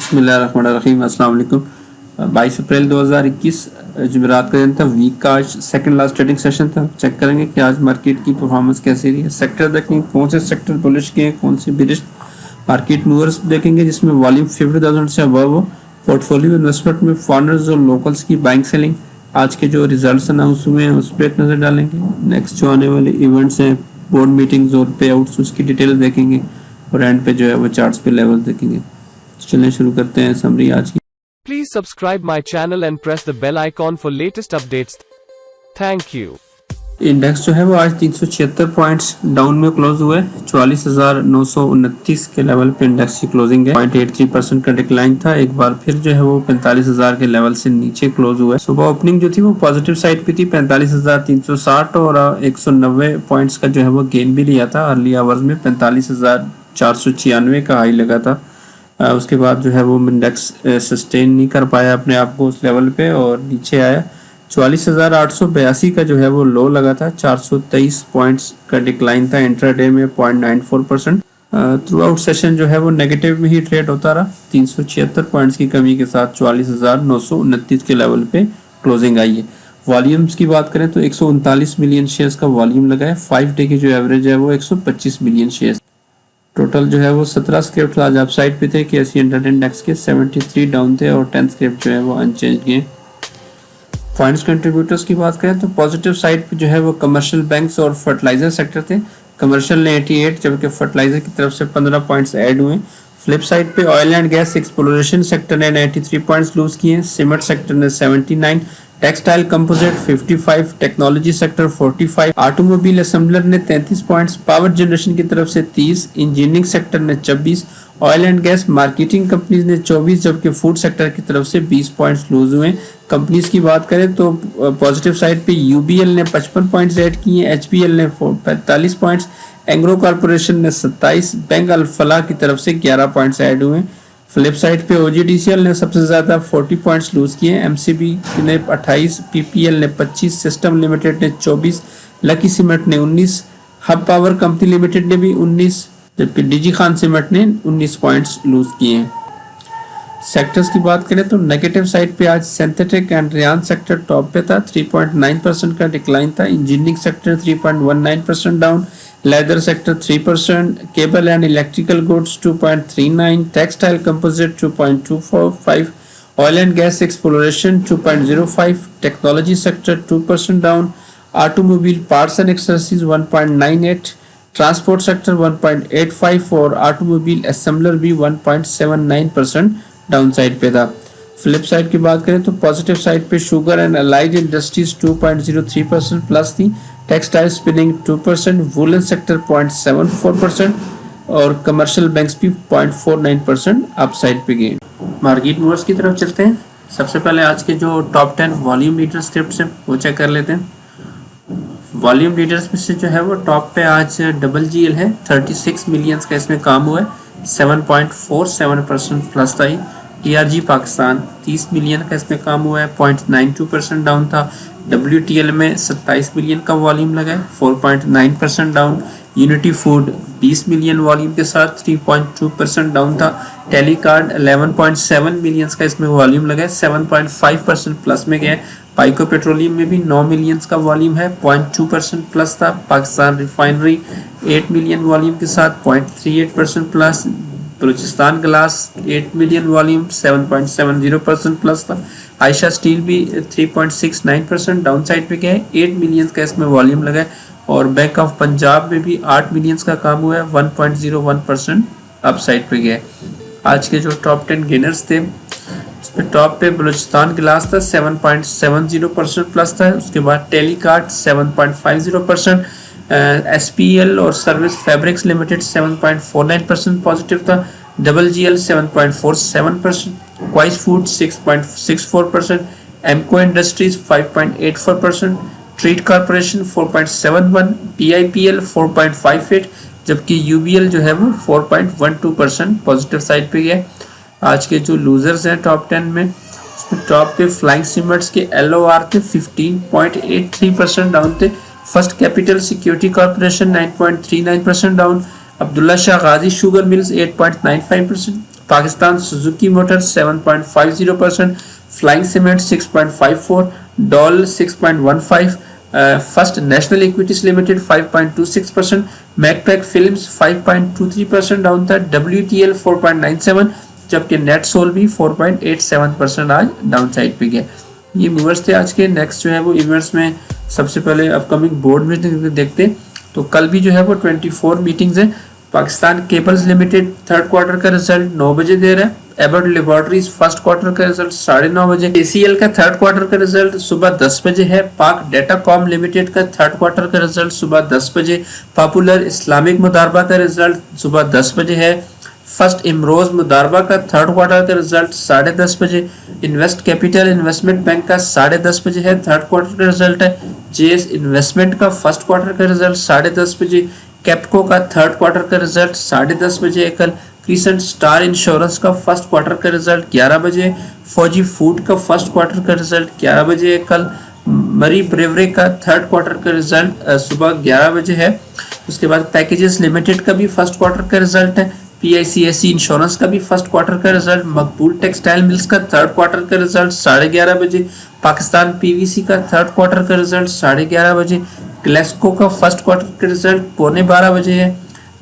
बिस्मिल्लाहिर्रहमानिर्रहीम। अस्सलाम वालेकुम। 22 अप्रैल 2021 जुमेरात का दिन था। वीक का आज सेकंड लास्ट ट्रेडिंग सेशन था। चेक करेंगे कि आज मार्केट की परफॉर्मेंस कैसी रही है। सेक्टर देखेंगे कौन से सेक्टर बुलिश के हैं, कौन से बिरिश। मार्केट मूवर्स देखेंगे जिसमें वॉल्यूम 50,000 से अबव हो। पोर्टफोलियो इन्वेस्टमेंट में फॉरेनर्स और लोकल्स की बाइंग सेलिंग। आज के जो रिजल्ट्स अनाउंस हुए हैं उस पर एक नज़र डालेंगे। नेक्स्ट जो आने वाले इवेंट्स हैं, बोर्ड मीटिंग्स और पे आउट्स, उसकी डिटेल देखेंगे और एंड पे जो है वो चार्ट्स पे लेवल देखेंगे। चलिए शुरू करते हैं समरी आज की। Please subscribe my channel and press the bell icon for latest updates. Thank you. Index जो है वो आज 376 पॉइंट्स डाउन में क्लोज हुआ है। 44,929 के लेवल पे इंडेक्स की क्लोजिंग है। 0.83% का डिक्लाइन था। एक बार फिर जो है वो 45,000 के लेवल से नीचे क्लोज हुआ है। सुबह ओपनिंग जो थी वो पॉजिटिव साइड पे थी, 45,360 और 190 पॉइंट्स का जो है वो गेन भी लिया था। अर्ली आवर्स में 45,496 का हाई लगा था। उसके बाद जो है वो इंडेक्स सस्टेन नहीं कर पाया अपने आप को उस लेवल पे और नीचे आया। 44,882 का जो है वो लो लगा था। 423 पॉइंट्स का डिक्लाइन था। इंट्राडे में 0.94%। थ्रू आउट सेशन जो है वो नेगेटिव में ही ट्रेड होता रहा। 376 पॉइंट्स की कमी के साथ 44,929 के लेवल पे क्लोजिंग आई है। वॉल्यूम्स की बात करें तो 139 मिलियन शेयर्स का वॉल्यूम लगा है। 5 डे की जो एवरेज है वो 125 मिलियन शेयर्स। टोटल जो है वो 17 स्क्रिप्ट आज आप साइड पे थे कि एसी इंडेक्स के 73 डाउन थे और 10 स्क्रिप्ट जो है वो अनचेंज गए। फाइनेंस कंट्रीब्यूटर्स की बात करें तो पॉजिटिव साइड पे जो है वो कमर्शियल बैंक्स और फर्टिलाइजर सेक्टर थे। कमर्शियल ने 88 जबकि फर्टिलाइजर की तरफ से 15 पॉइंट्स ऐड हुए। फ्लिप साइड पे oil and gas exploration sector ने 93 पॉइंट्स लूज किए। सीमेंट सेक्टर ने 79, textile composite 55, technology sector 45, automobile assembler ने 33 पॉइंट्स, पावर जनरेशन की तरफ से 30, इंजीनियरिंग सेक्टर ने 26, oil and gas marketing companies ने 24 जबकि फूड सेक्टर की तरफ से 20 पॉइंट्स लूज हुए। कंपनीज की बात करें तो पॉजिटिव साइड पे यूबीएल ने 55 पॉइंट्स ऐड किए, एचपीएल ने 45 पॉइंट्स, एंग्रो कॉर्पोरेशन ने 27, बैंक अल फलाह की तरफ से 11 पॉइंट्स ऐड हुए। फ्लिप साइड पे ओजीडीसीएल ने सबसे ज्यादा 40 पॉइंट्स लूज किए, एमसीबी ने 28, पीपीएल ने 25, सिस्टम लिमिटेड ने 24, लकी सीमेंट ने 19, हब पावर कंपनी लिमिटेड ने भी 19 जबकि डीजी खान सीमेंट ने 19 पॉइंट्स लूज किए। सेक्टर्स की बात करें तो नेगेटिव साइड पे आज synthetic and rayon sector top पे था, 3.9% का डिक्लाइन था। Engineering sector 3.19% down, leather sector 3%, cable and electrical goods 2.39, textile composite 2.245, oil and gas exploration 2.05, technology sector 2% down, automobile parts and accessories 1.98, transport sector 1.85 और automobile assembler भी 1.79% down side पे था। Flip side की बात करें तो positive side पे sugar and allied industries 2.03% plus थी, टेक्सटाइल स्पिनिंग 2%, वूलन सेक्टर 0.74% और कमर्शियल बैंक्स भी 0.49% अप साइड पे गए। मार्केट मूवर्स की तरफ चलते हैं। सबसे पहले आज के जो टॉप 10 वॉल्यूम लीडर स्क्रिप्ट्स हैं वो चेक कर लेते हैं। वॉल्यूम लीडर्स में से जो है वो टॉप पे आज डबल जीएल है, 36 मिलियंस का इसमें काम हुआ है, 7.47% प्लस था। टीआरजी पाकिस्तान 30 मिलियन का इसमें काम हुआ है, 0.92% डाउन था। डब्ल्यूटीएल में 27 मिलियन का वॉल्यूम लगा है, 4.9% down. Unity food 20 million volume के साथ 3.2% डाउन था। टेलीकार्ड 11.7 मिलियंस का इसमें वॉल्यूम लगा है, 7.5% प्लस में गया है। पाइको पेट्रोलियम में भी 9 मिलियंस का वॉल्यूम है, 0.2% प्लस था। पाकिस्तान रिफाइनरी 8 मिलियन वॉल्यूम के साथ 0.38% plus. Balochistan glass 8 million volume 7.70% plus था। आयशा स्टील भी 3.69% डाउन साइड पे गया है, 8 मिलियन का इसमें वॉल्यूम लगा है। और बैंक ऑफ पंजाब में भी 8 मिलियन का काम हुआ है, 1.01% अप साइड पे गया है। आज के जो टॉप 10 गेनर्स थे उसमें टॉप पे बलूचिस्तान ग्लास था, 7.70% प्लस था। उसके बाद टेलीकार्ड 7.50%, एसपीएल और सर्विस फैब्रिक्स लिमिटेड 7.49% पॉजिटिव था। Double GL 7.47%, क्वाइस food 6.64%, एमको industries 5.84%, treat corporation 4.71, पीआईपीएल 4.58 जबकि यूबीएल जो है वो 4.12% पॉजिटिव साइड पे गया। आज के जो लूजर्स हैं टॉप 10 में उसमें टॉप पे फ्लाइंग सीमेंट्स के एलओआर थे 15.83% डाउन थे। First capital security corporation 9.39% down. Abdullah Shah Ghazi sugar mills 8.95%, Pakistan Suzuki motors 7.50%, flying cement 6.54, डॉल 6.15, first national equities limited 5.26%, Macpac films 5.23% down था, WTL 4.97, जबकि नेट सोल भी 4.87% आज डाउन साइड पे गया। ये मूवर्स थे आज के। नेक्स्ट जो है वो इवेंट्स में सबसे पहले अपकमिंग बोर्ड मीटिंग देखते। तो कल भी जो है वो 24 मीटिंग्स है। Pakistan cables limited third quarter का रिजल्ट 9 बजे दे रहा है। एबर्ट लेबोरेटरीज फर्स्ट क्वार्टर का रिजल्ट 9:30 बजे। ACL का थर्ड क्वार्टर का रिजल्ट सुबह 10 बजे है। पाक डेटाकॉम लिमिटेड का थर्ड क्वार्टर का रिजल्ट सुबह 10 बजे। पॉपुलर इस्लामिक मुदारबा का रिजल्ट सुबह 10 बजे है। फर्स्ट इमरोज मुदारबा का थर्ड क्वार्टर का रिजल्ट 10:30 बजे। इन्वेस्ट कैपिटल इन्वेस्टमेंट बैंक का 10:30 बजे है, थर्ड क्वार्टर का रिजल्ट है। JS इन्वेस्टमेंट का फर्स्ट क्वार्टर का रिजल्ट 10:30 बजे। कैप्को का थर्ड क्वार्टर का रिजल्ट 10:30 बजे है कल। क्रिसेंट स्टार इंश्योरेंस का फर्स्ट क्वार्टर का रिजल्ट 11 बजे। फौजी फूड का फर्स्ट क्वार्टर का रिजल्ट 11 बजे है कल। मरी ब्रेवरे का थर्ड क्वार्टर का रिजल्ट सुबह 11 बजे है। उसके बाद पैकेजेस लिमिटेड का भी फर्स्ट क्वार्टर का रिजल्ट है। PICSC इंश्योरेंस का भी फर्स्ट क्वार्टर का रिजल्ट। मकबूल टेक्सटाइल मिल्स का थर्ड क्वार्टर का रिजल्ट 11:30 बजे। पाकिस्तान PVC का थर्ड क्वार्टर का रिजल्ट 11:30 बजे। ग्लेस्को का फर्स्ट क्वार्टर का रिजल्ट 11:45 बजे है।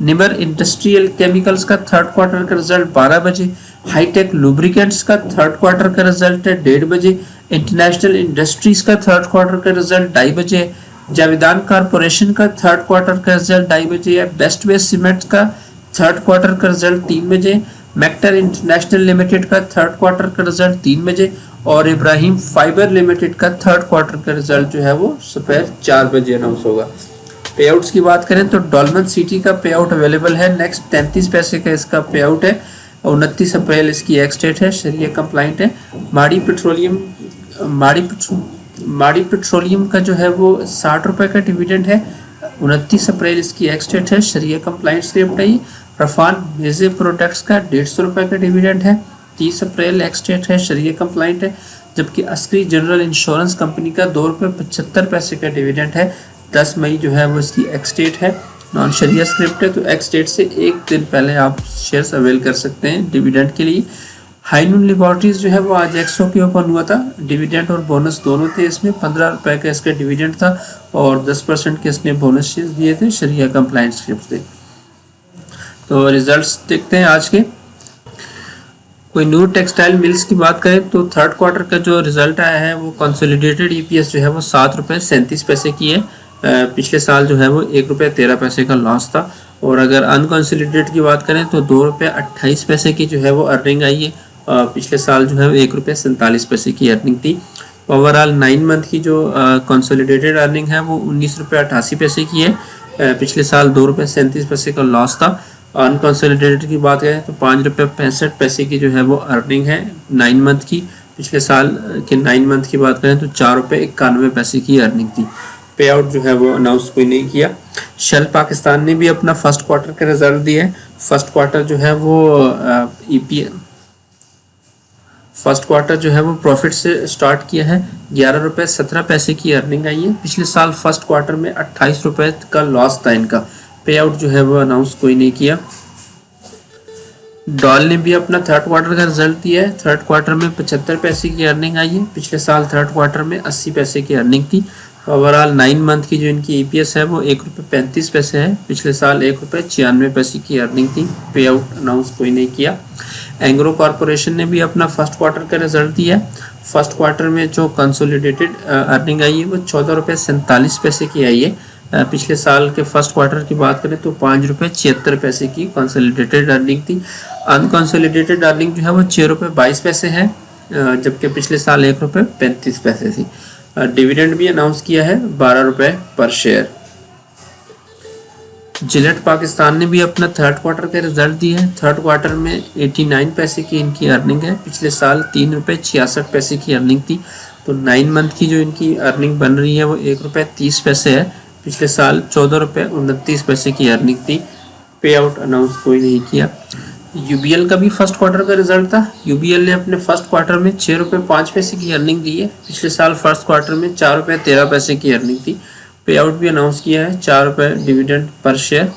निमर इंडस्ट्रियल केमिकल्स का थर्ड क्वार्टर का रिजल्ट 12 बजे। हाईटेक लुब्रिकेंट्स का थर्ड क्वार्टर का रिजल्ट है 1:30 बजे। इंटरनेशनल इंडस्ट्रीज का थर्ड क्वार्टर का रिजल्ट 2:30 बजे। जावेदान कारपोरेशन का थर्ड क्वार्टर का रिजल्ट 2:30 बजे है। बेस्ट वे सीमेंट का थर्ड क्वार्टर का रिजल्ट 3 बजे। मैक्टर इंटरनेशनल लिमिटेड का थर्ड क्वार्टर का रिजल्ट 3 बजे और इब्राहिम फाइबर लिमिटेड का थर्ड क्वार्टर का रिजल्ट जो है वो दोपहर 4 बजे अनाउंस होगा। पे आउट्स की बात करें तो डॉल्मन सिटी का पे आउट अवेलेबल है। नेक्स्ट 33 पैसे का इसका पे आउट है। 29 अप्रैल इसकी एक्स डेट है, शरिया कंप्लाइंट है। माड़ी पेट्रोलियम का जो है वो 60 रुपए का डिविडेंड है। 29 अप्रैल इसकी एक्स डेट है, शरिया कंप्लाइंट स्क्रिप्ट है। रफान मेजे प्रोडक्ट्स का 150 रुपए का डिविडेंड है। 30 अप्रैल एक्स डेट है, शरिया कंप्लाइंट है। जबकि अस्करी जनरल इंश्योरेंस कंपनी का 2 रुपये 75 पैसे का डिविडेंड है। 10 मई जो है वो इसकी एक्स डेट है। नॉन शरिया स्क्रिप्ट है तो एक्स डेट से एक दिन पहले आप शेयर्स अवेल कर सकते हैं डिविडेंड के लिए। हाईनून लेबोरेटरीज जो है वो आज एक्सो के ओपन हुआ था। डिविडेंड और बोनस दोनों थे इसमें। 15 रुपए का इसका डिविडेंड था और 10% के इसने बोनस शेयर्स दिए थे, शरिया कंप्लाइंट स्क्रिप्ट थे। तो रिजल्ट्स देखते हैं आज के। कोई नूर टेक्सटाइल मिल्स की बात करें तो थर्ड क्वार्टर का जो रिजल्ट आया है वो कंसोलिडेटेड EPS जो है वो 7 रुपये 37 पैसे की है। पिछले साल जो है वो 1 रुपये 13 पैसे का लॉस था। और अगर अनकंसोलिडेटेड की बात करें तो 2 रुपये 28 पैसे की जो है वो अर्निंग आई है। पिछले साल जो है वो 1 रुपये 47 पैसे की अर्निंग थी। ओवरऑल 9 मंथ की जो कंसोलिडेटेड अर्निंग है वो 19 रुपये 88 पैसे की है। पिछले साल 2 रुपये 37 पैसे का लॉस था। अनकंसोलिडेटेड की बात करें तो 5 रुपये 65 पैसे की जो है वो अर्निंग है 9 मंथ की। पिछले साल के 9 मंथ की बात करें तो 4 रुपये 91 पैसे की अर्निंग थी। पे आउट जो है वो अनाउंस कोई नहीं किया। शेल पाकिस्तान ने भी अपना फर्स्ट क्वार्टर का रिजल्ट दिया है। फर्स्ट क्वार्टर जो है वो फर्स्ट क्वार्टर जो है वो प्रॉफिट से स्टार्ट किया है। 11 रुपये 17 पैसे की अर्निंग आई है। पिछले साल फर्स्ट क्वार्टर में 28 रुपये का लॉस था इनका। पे आउट जो है वो अनाउंस कोई नहीं किया। डॉल ने भी अपना थर्ड क्वार्टर का रिजल्ट दिया है। थर्ड क्वार्टर में 75 पैसे की अर्निंग आई है। पिछले साल थर्ड क्वार्टर में 80 पैसे की अर्निंग थी। ओवरऑल 9 मंथ की जो इनकी EPS है वो 1 रुपये 35 पैसे है। पिछले साल 1 रुपये 96 पैसे की अर्निंग थी। पे आउट अनाउंस कोई नहीं किया। एंग्रो कॉरपोरेशन ने भी अपना फर्स्ट क्वार्टर का रिजल्ट दिया है। फर्स्ट क्वार्टर में जो कंसोलिडेटेड अर्निंग आई है वो 14 रुपये 47 पैसे की आई है। पिछले साल के फर्स्ट क्वार्टर की बात करें तो 5 रुपये 76 पैसे की कंसोलिडेटेड अर्निंग थी। अनकंसोलिडेटेड अर्निंग जो है वो 6 रुपये 22 पैसे है, जबकि पिछले साल 1 रुपये 35 पैसे थी। डिविडेंड भी अनाउंस किया है 12 रुपये पर शेयर। जिलेट पाकिस्तान ने भी अपना थर्ड क्वार्टर का रिजल्ट दिया है। थर्ड क्वार्टर में 89 पैसे की इनकी अर्निंग है। पिछले साल 3 रुपये 66 पैसे की अर्निंग थी। तो 9 मंथ की जो इनकी अर्निंग बन रही है वो 1 रुपये 30 पैसे है। पिछले साल 14 रुपये 29 पैसे की अर्निंग थी। पे आउट अनाउंस कोई नहीं किया। UBL का भी फर्स्ट क्वार्टर का रिजल्ट था। UBL ने अपने फर्स्ट क्वार्टर में 6 रुपये 5 पैसे की अर्निंग दी है। पिछले साल फर्स्ट क्वार्टर में 4 रुपये 13 पैसे की अर्निंग थी। पे आउट भी अनाउंस किया है 4 रुपये डिविडेंड पर शेयर।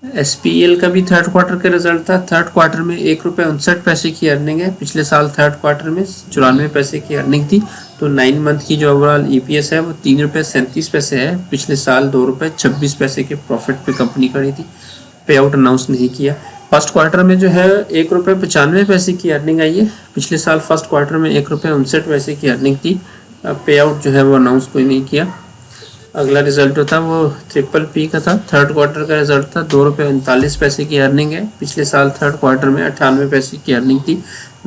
SPEL का भी थर्ड क्वार्टर का रिजल्ट था। थर्ड क्वार्टर में 1 रुपये 59 पैसे की अर्निंग है। पिछले साल थर्ड क्वार्टर में 94 पैसे की अर्निंग थी। तो 9 मंथ की जो ओवरऑल EPS है वो 3 रुपये 37 पैसे है। पिछले साल 2 रुपये 26 पैसे के प्रॉफिट पे कंपनी खड़ी थी। पे आउट अनाउंस नहीं किया। फर्स्ट क्वार्टर में जो है 1 रुपये 95 पैसे की अर्निंग आई है। पिछले साल फर्स्ट क्वार्टर में 1 रुपये 59 पैसे की अर्निंग थी। पे आउट जो है वो अनाउंस कोई नहीं किया। अगला रिजल्ट जो था वो PPP का था। थर्ड क्वार्टर का रिजल्ट था। 2 रुपये 39 पैसे की अर्निंग है। पिछले साल थर्ड क्वार्टर में 98 पैसे की अर्निंग थी।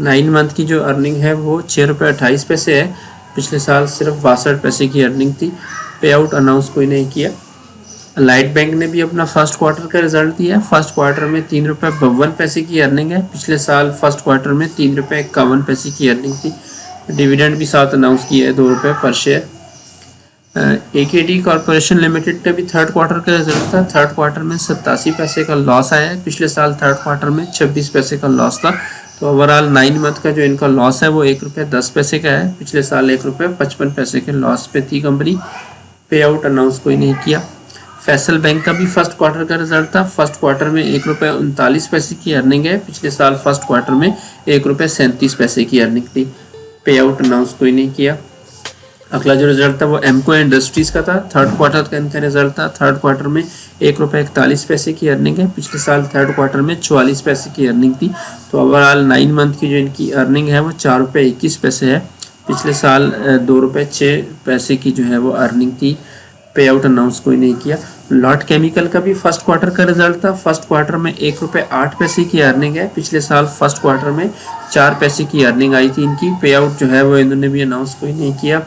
9 मंथ की जो अर्निंग है वो 6 रुपये 28 पैसे है। पिछले साल सिर्फ 62 पैसे की अर्निंग थी। पे आउट अनाउंस कोई नहीं किया। लाइट बैंक ने भी अपना फर्स्ट क्वार्टर का रिजल्ट दिया। फर्स्ट क्वार्टर में 3 रुपये 52 पैसे की अर्निंग है। पिछले साल फर्स्ट क्वार्टर में 3 रुपये 51 पैसे की अर्निंग थी। डिविडेंड भी साथ अनाउंस किया है 2 रुपये पर शेयर। AKD कॉर्पोरेशन लिमिटेड का भी थर्ड क्वार्टर का रिजल्ट था। थर्ड क्वार्टर में 87 पैसे का लॉस आया है। पिछले साल थर्ड क्वार्टर में 26 पैसे का लॉस था। तो ओवरऑल 9 मंथ का जो इनका लॉस है वो 1 रुपये 10 पैसे का है। पिछले साल 1 रुपये 55 पैसे के लॉस पे थी कंपनी। पे आउट अनाउंस कोई नहीं किया। फैसल बैंक का भी फर्स्ट क्वार्टर का रिजल्ट था। फर्स्ट क्वार्टर में 1 रुपये 39 पैसे की अर्निंग है। पिछले साल फर्स्ट क्वार्टर में 1 रुपये 37 पैसे की अर्निंग थी। पे आउट अनाउंस कोई नहीं किया। अगला जो रिजल्ट था वो एमको इंडस्ट्रीज का था। थर्ड क्वार्टर का इनका रिजल्ट था। थर्ड क्वार्टर में 1 रुपये 41 पैसे की अर्निंग है। पिछले साल थर्ड क्वार्टर में 44 पैसे की अर्निंग थी। तो ओवरऑल 9 मंथ की जो इनकी अर्निंग है वो 4 रुपये 21 पैसे है। पिछले साल 2 रुपये 6 पैसे की जो है वो अर्निंग थी। पे आउट अनाउंस कोई नहीं किया। लॉट केमिकल का भी फर्स्ट क्वार्टर का रिजल्ट था। फर्स्ट क्वार्टर में 1 रुपये 8 पैसे की अर्निंग है। पिछले साल फर्स्ट क्वार्टर में 4 पैसे की अर्निंग आई थी इनकी। पे आउट जो है वो इन्होंने भी अनाउंस कोई नहीं किया।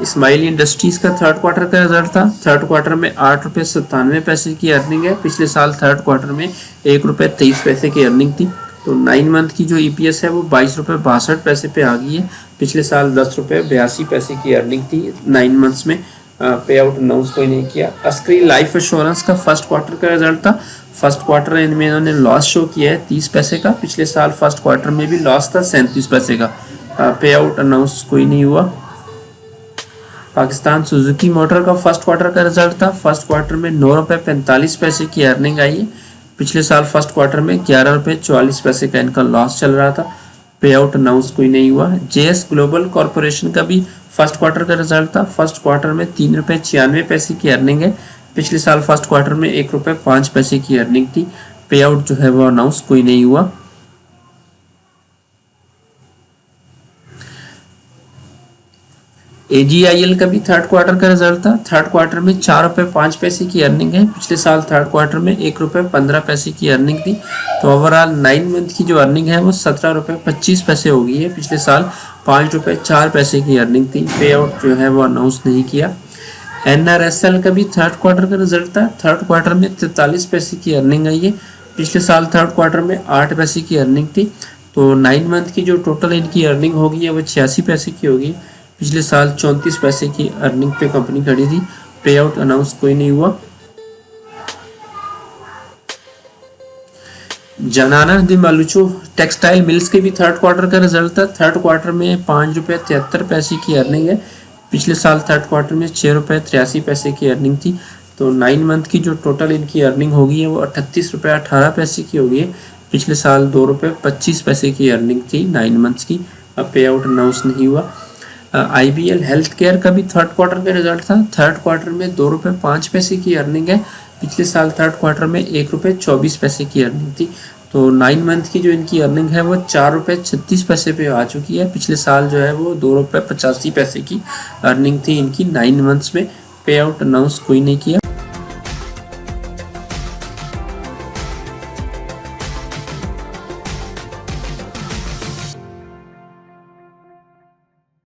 स्माइल इंडस्ट्रीज का थर्ड क्वार्टर का रिजल्ट था। थर्ड क्वार्टर में 8 रुपये 97 पैसे की अर्निंग है। पिछले साल थर्ड क्वार्टर में 1 रुपये 23 पैसे की अर्निंग थी। तो 9 मंथ की जो EPS है वो 22 रुपये 62 पैसे पे आ गई है। पिछले साल 10 रुपये 82 पैसे की अर्निंग थी 9 मंथ्स में। पे आउट अनाउंस कोई नहीं किया। अस्क्री लाइफ इंश्योरेंस का फर्स्ट क्वार्टर का रिजल्ट था। फर्स्ट क्वार्टर में इन्होंने लॉस शो किया है 30 पैसे का। पिछले साल फर्स्ट क्वार्टर में भी लॉस था 37 पैसे का। पे आउट अनाउंस कोई नहीं हुआ। पाकिस्तान सुजुकी मोटर का फर्स्ट क्वार्टर का रिजल्ट था। फर्स्ट क्वार्टर में 9 रुपये 45 पैसे की अर्निंग आई है। पिछले साल फर्स्ट क्वार्टर में 11 रुपये 44 पैसे का इनका लॉस चल रहा था। पे आउट अनाउंस कोई नहीं हुआ। JS ग्लोबल कॉर्पोरेशन का भी फर्स्ट क्वार्टर का रिजल्ट था। फर्स्ट क्वार्टर में 3 रुपये 96 पैसे की अर्निंग है। पिछले साल फर्स्ट क्वार्टर में 1 रुपये 5 पैसे की अर्निंग थी। पे आउट जो है वो अनाउंस कोई नहीं हुआ। AGIL का भी थर्ड क्वार्टर का रिजल्ट था। थर्ड क्वार्टर में 4 रुपये 5 पैसे की अर्निंग है। पिछले साल थर्ड क्वार्टर में 1 रुपये 15 पैसे की अर्निंग थी। तो ओवरऑल 9 मंथ की जो अर्निंग है वो 17 रुपये 25 पैसे हो गई है। पिछले साल 5 रुपये 4 पैसे की अर्निंग थी। पे आउट जो है वो अनाउंस नहीं किया। NRSL का भी थर्ड क्वार्टर का रिजल्ट था। थर्ड क्वार्टर में 43 पैसे की अर्निंग आई है। पिछले साल थर्ड क्वार्टर में 8 पैसे की अर्निंग थी। तो 9 मंथ की जो टोटल इनकी अर्निंग होगी है वो 86 पैसे की होगी। पिछले साल 34 पैसे की अर्निंग पे कंपनी खड़ी थी। पे आउट अनाउंस कोई नहीं हुआ। जनाना दी मालूचो टेक्सटाइल मिल्स के भी थर्ड क्वार्टर का रिजल्ट था। थर्ड क्वार्टर में 5 रुपये 73 पैसे की अर्निंग है। पिछले साल थर्ड क्वार्टर में 6 रुपये 83 पैसे की अर्निंग थी। तो 9 मंथ की जो टोटल इनकी अर्निंग होगी है वो 38 रुपये 18 पैसे की होगी है। पिछले साल 2 रुपये 25 पैसे की अर्निंग थी 9 मंथ्स की। अब पे आउट अनाउंस नहीं हुआ। IBL हेल्थ केयर का भी थर्ड क्वार्टर का रिजल्ट था। थर्ड क्वार्टर में 2 रुपये 5 पैसे की अर्निंग है। पिछले साल थर्ड क्वार्टर में 1 रुपये 24 पैसे की अर्निंग थी। तो 9 मंथ की जो इनकी अर्निंग है वो 4 रुपये 36 पैसे पे आ चुकी है। पिछले साल जो है वो 2 रुपये 85 पैसे की अर्निंग थी इनकी 9 मंथ्स में। पे आउट अनाउंस कोई नहीं किया।